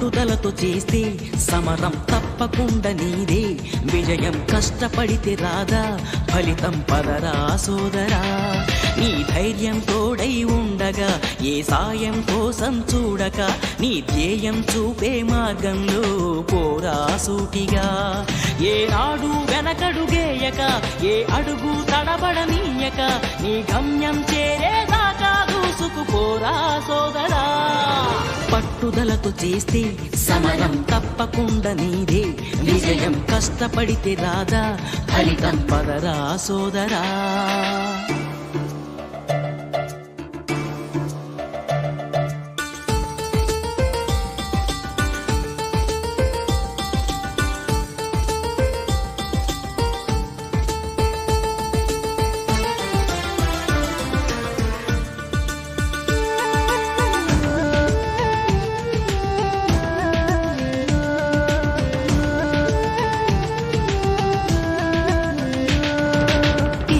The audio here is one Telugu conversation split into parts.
పట్టుదలతో చేస్తే సమరం తప్పకుండా నీదే, విజయం కష్టపడితే రాదా ఫలితం పదరా సోదరా. నీ ధైర్యం తోడై ఉండగా ఏ సాయం కోసం చూడక, నీ ధ్యేయం చూపే మార్గంలో పోరా సూటిగా. ఏ నాడు వెనకడుగేయక, ఏ అడుగు తడబడనీయక, నీ గమ్యం చేరేదాకా దూసుకుపోరా సోదరా. పట్టుదలతో చేస్తే సమరం తప్పకుండా నీదే, విజయం కష్టపడితే రాదా ఫలితం పదరా సోదరా.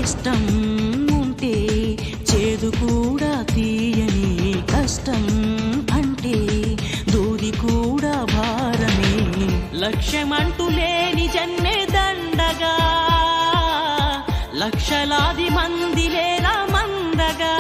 ఇష్టం ఉంటే చేదు కూడా తీయని, కష్టం అంటే దూది కూడా భారమే. లక్ష్యమంటూ లేని జన్మే దండగా, లక్షలాది మంది లేరా మందగా.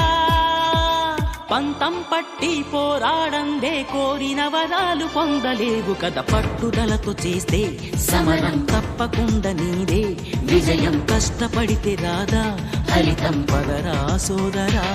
పంతం పట్టి పోరాడందే కోరిన వరాలు పొందలేవు కదా. పట్టుదలతో చేస్తే సమరం తప్పకుండా నీదే, విజయం కష్టపడితే రాదా ఫలితం పదరా సోదరా.